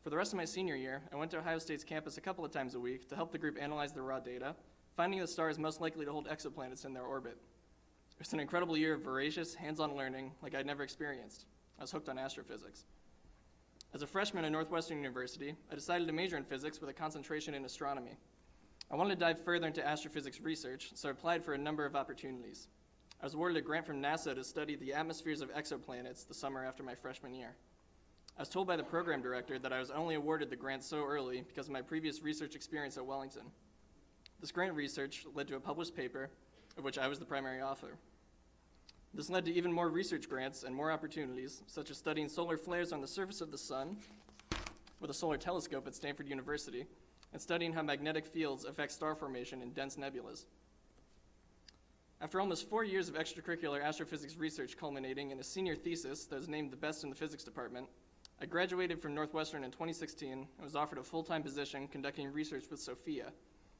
Speaker 22: For the rest of my senior year, I went to Ohio State's campus a couple of times a week to help the group analyze the raw data, finding the stars most likely to hold exoplanets in their orbit. It was an incredible year of voracious, hands-on learning like I'd never experienced. I was hooked on astrophysics. As a freshman at Northwestern University, I decided to major in physics with a concentration in astronomy. I wanted to dive further into astrophysics research, so I applied for a number of opportunities. I was awarded a grant from NASA to study the atmospheres of exoplanets the summer after my freshman year. I was told by the program director that I was only awarded the grant so early because of my previous research experience at Wellington. This grant research led to a published paper, of which I was the primary author. This led to even more research grants and more opportunities, such as studying solar flares on the surface of the sun with a solar telescope at Stanford University, and studying how magnetic fields affect star formation in dense nebulas. After almost 4 years of extracurricular astrophysics research culminating in a senior thesis that was named the best in the physics department, I graduated from Northwestern in 2016 and was offered a full-time position conducting research with SOFIA,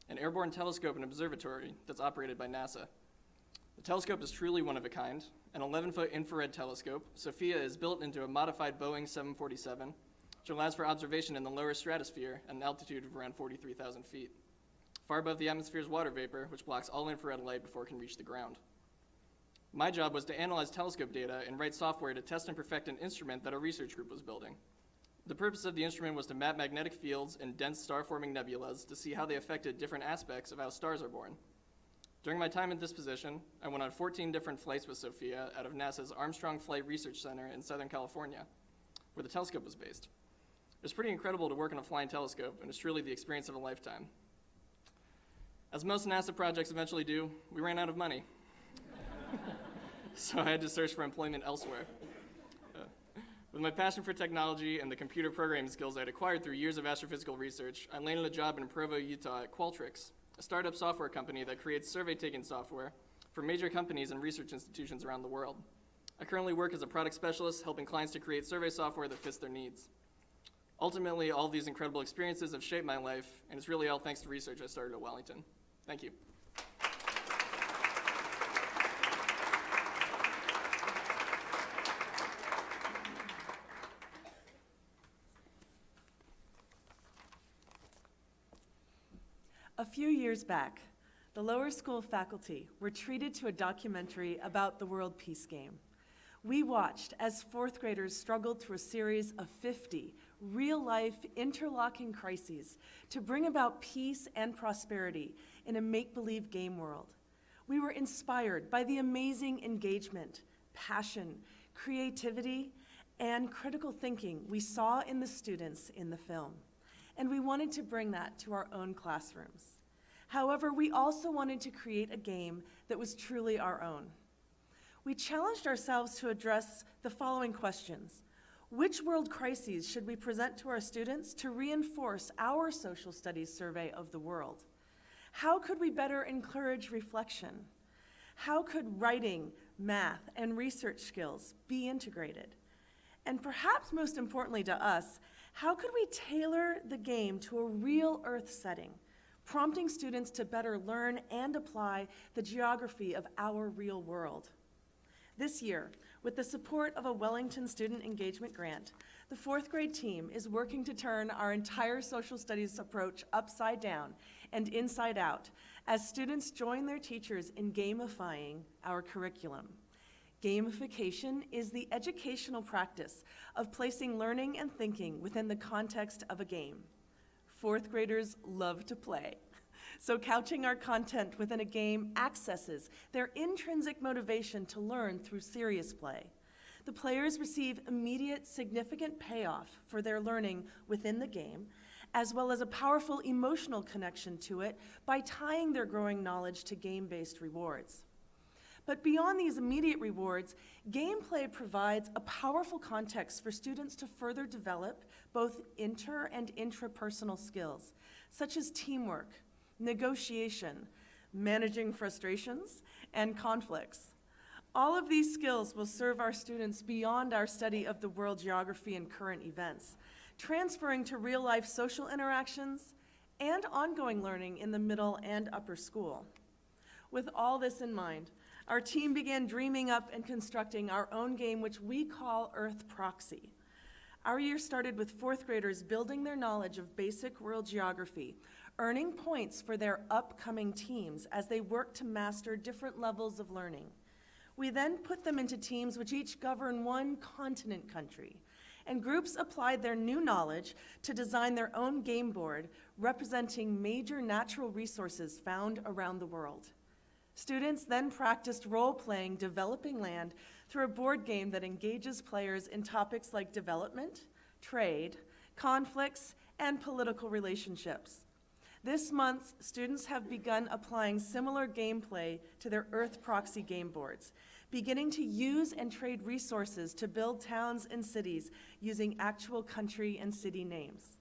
Speaker 22: an airborne telescope and observatory that's operated by NASA. The telescope is truly one of a kind. An 11-foot infrared telescope, SOFIA is built into a modified Boeing 747, which allows for observation in the lower stratosphere at an altitude of around 43,000 feet, far above the atmosphere's water vapor, which blocks all infrared light before it can reach the ground. My job was to analyze telescope data and write software to test and perfect an instrument that a research group was building. The purpose of the instrument was to map magnetic fields in dense star-forming nebulas to see how they affected different aspects of how stars are born. During my time in this position, I went on 14 different flights with SOFIA out of NASA's Armstrong Flight Research Center in Southern California, where the telescope was based. It was pretty incredible to work on a flying telescope, and it's truly the experience of a lifetime. As most NASA projects eventually do, we ran out of money. So I had to search for employment elsewhere. With my passion for technology and the computer programming skills I'd acquired through years of astrophysical research, I landed a job in Provo, Utah at Qualtrics, a startup software company that creates survey-taking software for major companies and research institutions around the world. I currently work as a product specialist, helping clients to create survey software that fits their needs. Ultimately, all these incredible experiences have shaped my life, and it's really all thanks to research I started at Wellington. Thank you.
Speaker 1: A few years back, the lower school faculty were treated to a documentary about the World Peace Game. We watched as fourth graders struggled through a series of 50 real-life interlocking crises to bring about peace and prosperity in a make-believe game world. We were inspired by the amazing engagement, passion, creativity, and critical thinking we saw in the students in the film. And we wanted to bring that to our own classrooms. However, we also wanted to create a game that was truly our own. We challenged ourselves to address the following questions. Which world crises should we present to our students to reinforce our social studies survey of the world? How could we better encourage reflection? How could writing, math, and research skills be integrated? And perhaps most importantly to us, how could we tailor the game to a real Earth setting, prompting students to better learn and apply the geography of our real world? This year, with the support of a Wellington Student Engagement Grant, the fourth grade team is working to turn our entire social studies approach upside down and inside out as students join their teachers in gamifying our curriculum. Gamification is the educational practice of placing learning and thinking within the context of a game. Fourth graders love to play, so couching our content within a game accesses their intrinsic motivation to learn through serious play. The players receive immediate, significant payoff for their learning within the game, as well as a powerful emotional connection to it by tying their growing knowledge to game-based rewards. But beyond these immediate rewards, gameplay provides a powerful context for students to further develop both inter- and intrapersonal skills, such as teamwork, negotiation, managing frustrations, and conflicts. All of these skills will serve our students beyond our study of the world geography and current events, transferring to real-life social interactions and ongoing learning in the middle and upper school. With all this in mind, our team began dreaming up and constructing our own game, which we call Earth Proxy. Our year started with fourth graders building their knowledge of basic world geography, earning points for their upcoming teams as they work to master different levels of learning. We then put them into teams which each govern one continent country, and groups applied their new knowledge to design their own game board representing major natural resources found around the world. Students then practiced role-playing developing land through a board game that engages players in topics like development, trade, conflicts, and political relationships. This month, students have begun applying similar gameplay to their Earth Proxy game boards, beginning to use and trade resources to build towns and cities using actual country and city names.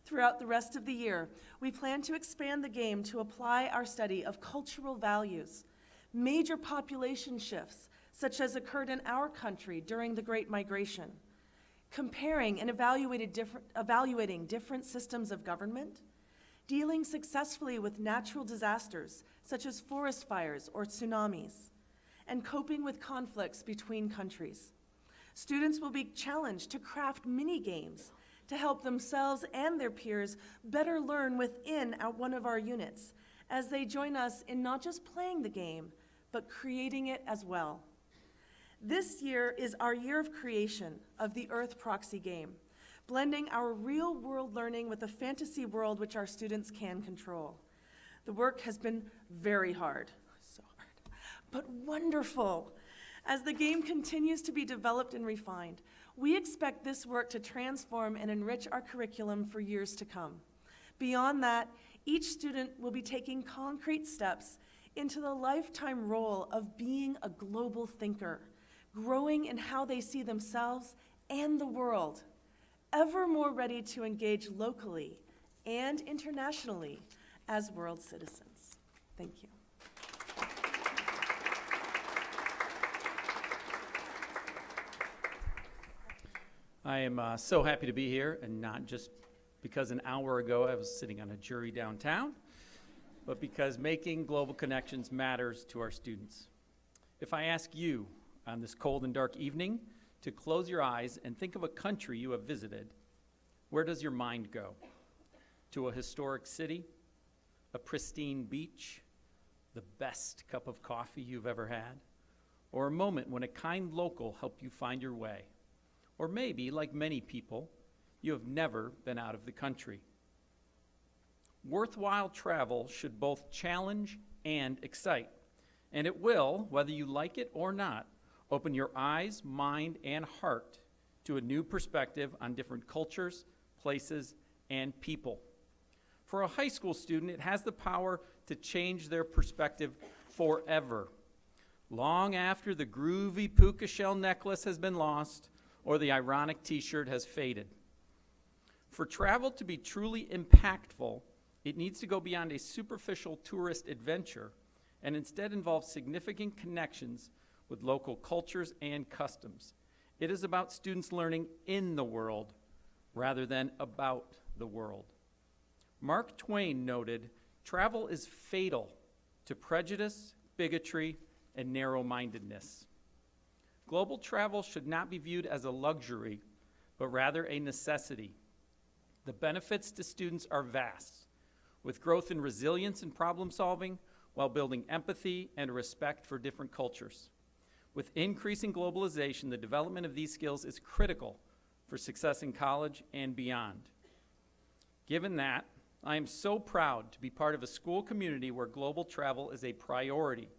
Speaker 1: Throughout the rest of the year, we plan to expand the game to apply our study of cultural values, major population shifts, such as occurred in our country during the Great Migration, comparing and evaluating different systems of government, dealing successfully with natural disasters, such as forest fires or tsunamis, and coping with conflicts between countries. Students will be challenged to craft mini-games to help themselves and their peers better learn within one of our units, as they join us in not just playing the game, but creating it as well. This year is our year of creation of the Earth Proxy game, blending our real-world learning with a fantasy world which our students can control. The work has been very hard, so hard, but wonderful. As the game continues to be developed and refined, we expect this work to transform and enrich our curriculum for years to come. Beyond that, each student will be taking concrete steps into the lifetime role of being a global thinker, growing in how they see themselves and the world, ever more ready to engage locally and internationally as world citizens. Thank you.
Speaker 3: I am so happy to be here, and not just because an hour ago I was sitting on a jury downtown, but because making global connections matters to our students. If I ask you on this cold and dark evening to close your eyes and think of a country you have visited, where does your mind go? To a historic city, a pristine beach, the best cup of coffee you've ever had, or a moment when a kind local helped you find your way? Or maybe, like many people, you have never been out of the country. Worthwhile travel should both challenge and excite, and it will, whether you like it or not, open your eyes, mind, and heart to a new perspective on different cultures, places, and people. For a high school student, it has the power to change their perspective forever, long after the groovy puka shell necklace has been lost or the ironic t-shirt has faded. For travel to be truly impactful, it needs to go beyond a superficial tourist adventure and instead involve significant connections with local cultures and customs. It is about students learning in the world rather than about the world. Mark Twain noted, "Travel is fatal to prejudice, bigotry, and narrow-mindedness." Global travel should not be viewed as a luxury, but rather a necessity. The benefits to students are vast, with growth in resilience and problem solving, while building empathy and respect for different cultures. With increasing globalization, the development of these skills is critical for success in college and beyond. Given that, I am so proud to be part of a school community where global travel is a priority,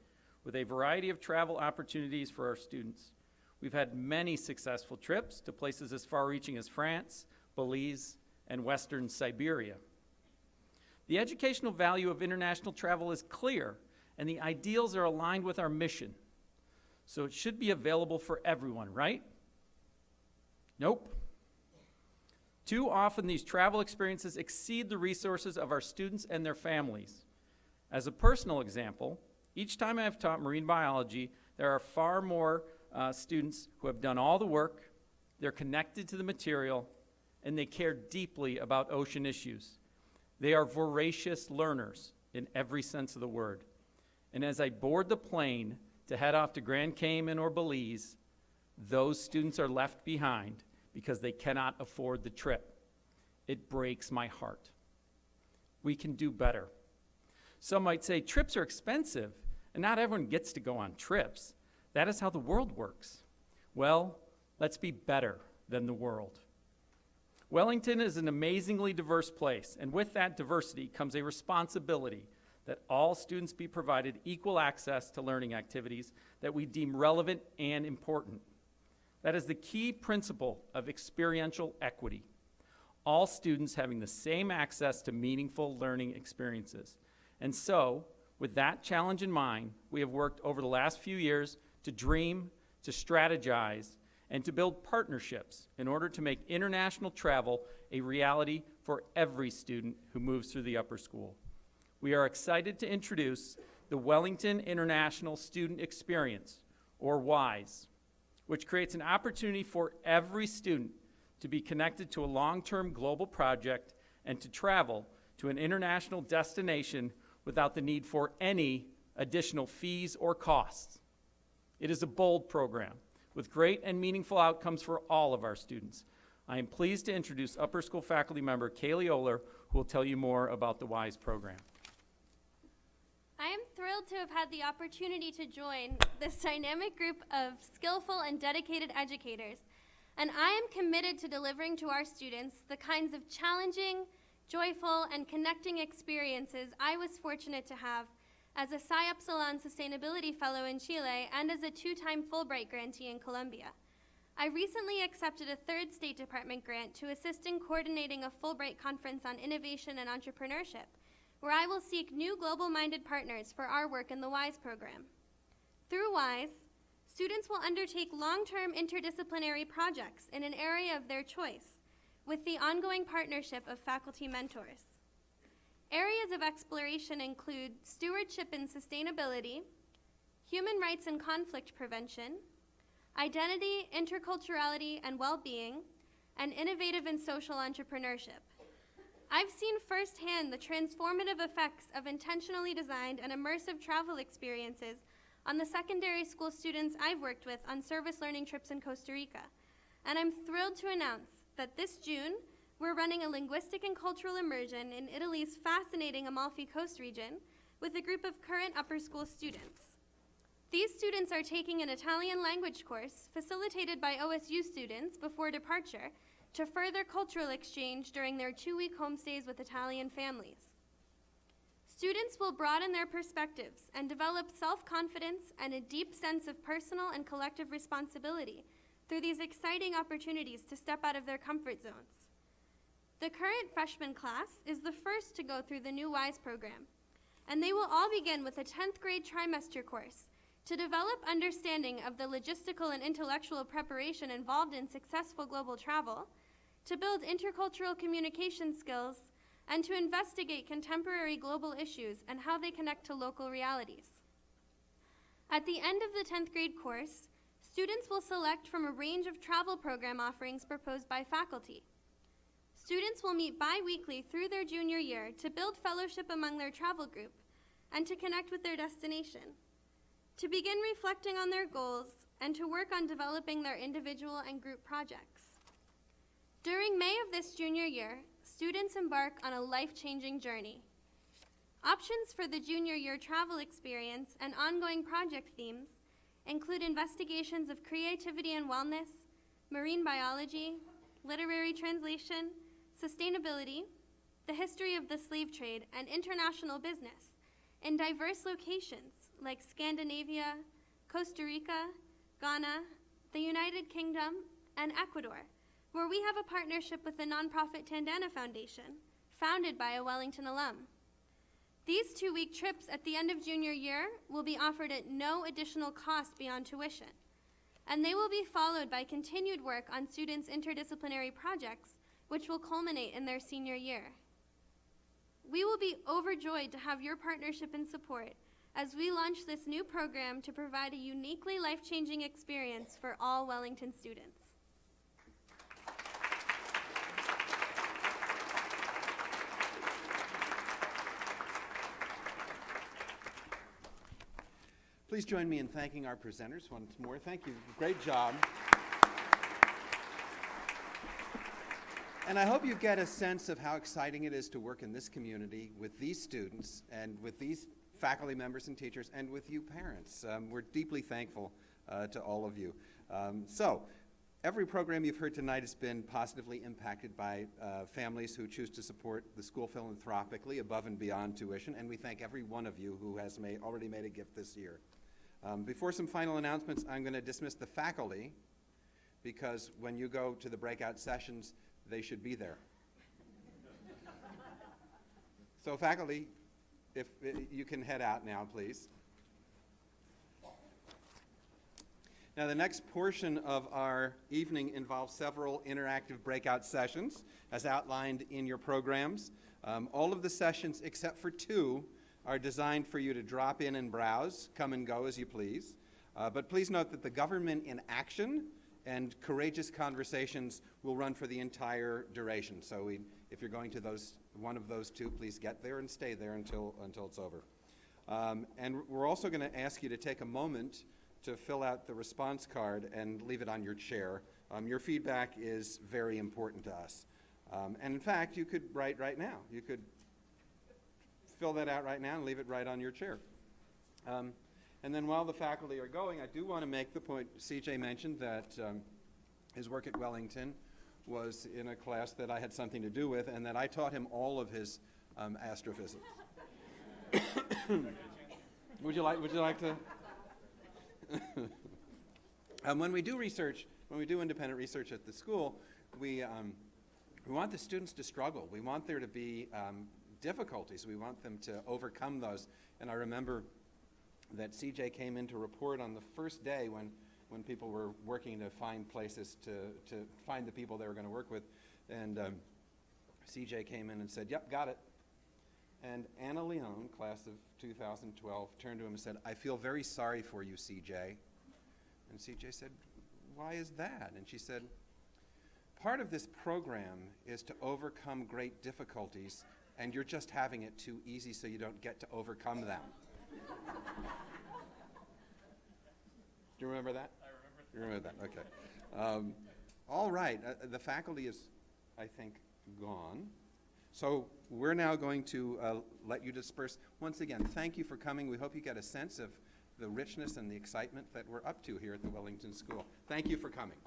Speaker 3: with a variety of travel opportunities for our students. We've had many successful trips to places as far-reaching as France, Belize, and Western Siberia. The educational value of international travel is clear, and the ideals are aligned with our mission. So it should be available for everyone, right? Nope. Too often these travel experiences exceed the resources of our students and their families. As a personal example, each time I have taught marine biology, there are far more students who have done all the work, they're connected to the material, and they care deeply about ocean issues. They are voracious learners in every sense of the word. And as I board the plane to head off to Grand Cayman or Belize, those students are left behind because they cannot afford the trip. It breaks my heart. We can do better. Some might say trips are expensive, and not everyone gets to go on trips. That is how the world works. Well, let's be better than the world. Wellington is an amazingly diverse place, and with that diversity comes a responsibility that all students be provided equal access to learning activities that we deem relevant and important. That is the key principle of experiential equity. All students having the same access to meaningful learning experiences. And so, with that challenge in mind, we have worked over the last few years to dream, to strategize, and to build partnerships in order to make international travel a reality for every student who moves through the upper school. We are excited to introduce the Wellington International Student Experience, or WISE, which creates an opportunity for every student to be connected to a long-term global project and to travel to an international destination without the need for any additional fees or costs. It is a bold program with great and meaningful outcomes for all of our students. I am pleased to introduce upper school faculty member Kaylee Oler, who will tell you more about the WISE program.
Speaker 4: I am thrilled to have had the opportunity to join this dynamic group of skillful and dedicated educators, and I am committed to delivering to our students the kinds of challenging, joyful, and connecting experiences I was fortunate to have as a Psi Epsilon Sustainability Fellow in Chile and as a 2-time Fulbright grantee in Colombia. I recently accepted a third State Department grant to assist in coordinating a Fulbright conference on innovation and entrepreneurship, where I will seek new global-minded partners for our work in the WISE program. Through WISE, students will undertake long-term interdisciplinary projects in an area of their choice with the ongoing partnership of faculty mentors. Areas of exploration include stewardship and sustainability, human rights and conflict prevention, identity, interculturality, and well-being, and innovative and social entrepreneurship. I've seen firsthand the transformative effects of intentionally designed and immersive travel experiences on the secondary school students I've worked with on service learning trips in Costa Rica. And I'm thrilled to announce that this June, we're running a linguistic and cultural immersion in Italy's fascinating Amalfi Coast region with a group of current upper school students. These students are taking an Italian language course facilitated by OSU students before departure to further cultural exchange during their 2-week homestays with Italian families. Students will broaden their perspectives and develop self-confidence and a deep sense of personal and collective responsibility through these exciting opportunities to step out of their comfort zones. The current freshman class is the first to go through the new WISE program, and they will all begin with a 10th grade trimester course to develop understanding of the logistical and intellectual preparation involved in successful global travel, to build intercultural communication skills, and to investigate contemporary global issues and how they connect to local realities. At the end of the 10th grade course, students will select from a range of travel program offerings proposed by faculty. Students will meet bi-weekly through their junior year to build fellowship among their travel group and to connect with their destination, to begin reflecting on their goals, and to work on developing their individual and group projects. During May of this junior year, students embark on a life-changing journey. Options for the junior year travel experience and ongoing project themes include investigations of creativity and wellness, marine biology, literary translation, sustainability, the history of the slave trade, and international business in diverse locations like Scandinavia, Costa Rica, Ghana, the United Kingdom, and Ecuador, where we have a partnership with the nonprofit Tandana Foundation, founded by a Wellington alum. These 2-week trips at the end of junior year will be offered at no additional cost beyond tuition, and they will be followed by continued work on students' interdisciplinary projects, which will culminate in their senior year. We will be overjoyed to have your partnership and support as we launch this new program to provide a uniquely life-changing experience for all Wellington students.
Speaker 2: Please join me in thanking our presenters once more. Thank you. Great job. And I hope you get a sense of how exciting it is to work in this community with these students and with these faculty members and teachers and with you parents. We're deeply thankful to all of you. So, every program you've heard tonight has been positively impacted by families who choose to support the school philanthropically above and beyond tuition, and we thank every one of you who has already made a gift this year. Before some final announcements, I'm going to dismiss the faculty because when you go to the breakout sessions, they should be there. So faculty, if you can head out now, please. Now, the next portion of our evening involves several interactive breakout sessions, as outlined in your programs. All of the sessions, except for 2, are designed for you to drop in and browse, come and go as you please. But please note that the Government in Action and Courageous Conversations will run for the entire duration. So if you're going to one of those 2, please get there and stay there until it's over. And we're also going to ask you to take a moment to fill out the response card and leave it on your chair. Your feedback is very important to us. And in fact, you could write right now. You could fill that out right now and leave it right on your chair. And then while the faculty are going, I do want to make the point, CJ mentioned that his work at Wellington was in a class that I had something to do with and that I taught him all of his astrophysics. Would you like to? When we do research, when we do independent research at the school, we want the students to struggle. We want there to be difficulties. We want them to overcome those. And I remember that CJ came in to report on the first day when people were working to find places to find the people they were going to work with. And CJ came in and said, "Yep, got it." And Anna Leone, class of 2012, turned to him and said, "I feel very sorry for you, CJ." And CJ said, "Why is that?" And she said, "Part of this program is to overcome great difficulties, and you're just having it too easy so you don't get to overcome them." Do you remember that? I remember that. You remember that, okay. All right, the faculty is, I think, gone. So we're now going to let you disperse. Once again, thank you for coming. We hope you get a sense of the richness and the excitement that we're up to here at the Wellington School. Thank you for coming.